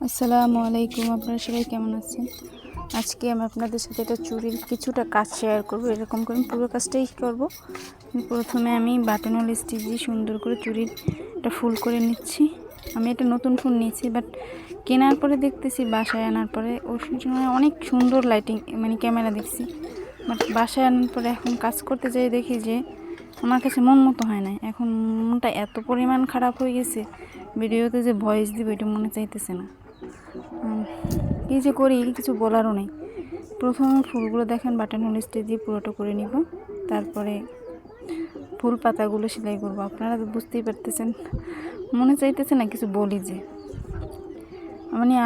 আসসালামু আলাইকুম, আপনারা সবাই কেমন আছেন? আজকে আমি আপনাদের সাথে একটা চুড়ির কিছুটা কাজ শেয়ার করব। এরকম করে পুরো কাজটাই করব। প্রথমে আমি বাটনহোল স্টিচ দিয়ে সুন্দর করে চুড়ির একটা ফুল করে নিচ্ছি। আমি একটা নতুন ফোন নিয়েছি, বাট কেনার পরে দেখতেছি, বাসায় আনার পরে ওর সময় অনেক সুন্দর লাইটিং ক্যামেরা দেখছি, বাট বাসায় আনার পরে এখন কাজ করতে যাই দেখি যে আমার কাছে মন মতো হয় না। এখন মনটা এত পরিমাণ খারাপ হয়ে গেছে, ভিডিওতে যে ভয়েস দিব এটা মনে চাইতেছে না। কী যে করি কিছু বলারও নেই। প্রথমে ফুলগুলো দেখেন বাটনহোল স্টিচ দিয়ে পুরোটা করে নিব, তারপরে ফুল পাতাগুলো সেলাই করব। আপনারা তো বুঝতেই পারতেছেন, মনে চাইতেছে না কিছু বলি যে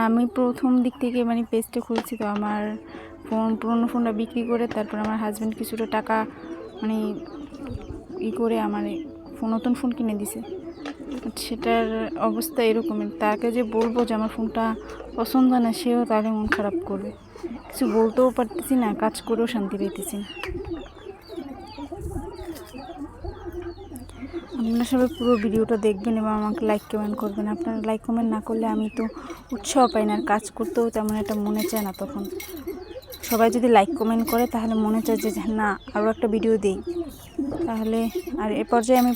আমি প্রথম দিক থেকে পেজটা খুলছি, তো আমার পুরোনো ফোনটা বিক্রি করে তারপর আমার হাজব্যান্ড কিছুটা টাকা করে আমার নতুন ফোন কিনে দিছে। সেটার অবস্থা এরকমের, তাকে যে বলবো যে আমার ফোনটা পছন্দ না, সেও তাহলে মন খারাপ করবে। কিছু বলতেও পারতেছি না, কাজ করেও শান্তি পাইতেছি না। আপনারা সবাই পুরো ভিডিওটা দেখবেন এবং আমাকে লাইক কমেন্ট করবেন। আপনারা লাইক কমেন্ট না করলে আমি তো উৎসাহ পাই না, আর কাজ করতেও তেমন একটা মনে চায় না। তখন সবাই যদি লাইক কমেন্ট করে তাহলে মনে চায় যে না, আরও একটা ভিডিও দিই। তাহলে আর এ পর্যায়ে আমি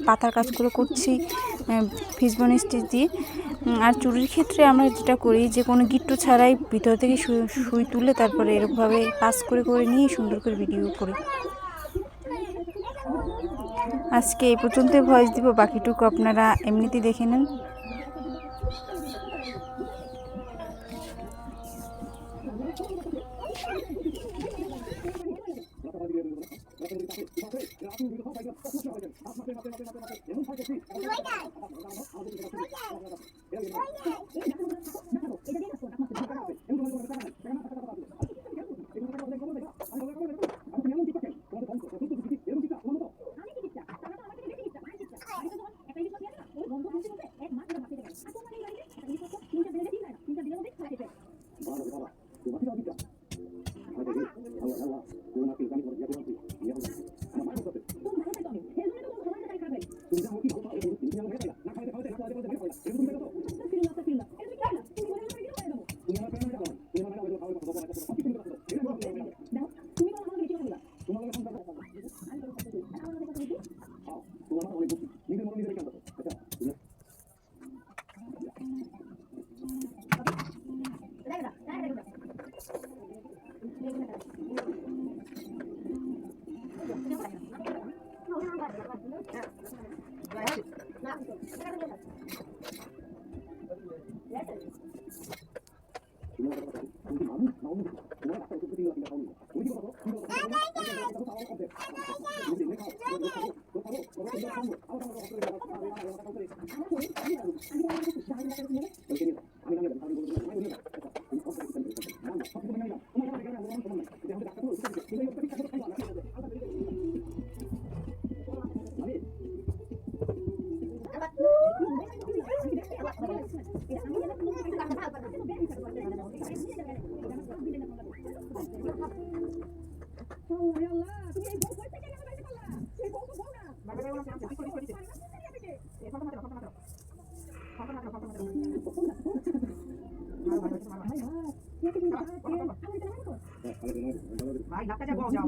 পাতার কাজগুলো করছি ফিসবোন স্টিচ দিয়ে। আর চুড়ির ক্ষেত্রে আমরা যেটা করি, যে কোনো গিট্টু ছাড়াই ভিতর থেকে সুই তুলে তারপরে এরকমভাবে পাস করে নিয়ে সুন্দর করে ভিডিও করি। আজকে এই পর্যন্তই ভয়েস দিব, বাকিটুকু আপনারা এমনিতেই দেখে নেন। ভাই ডাক্তার যাবো যাও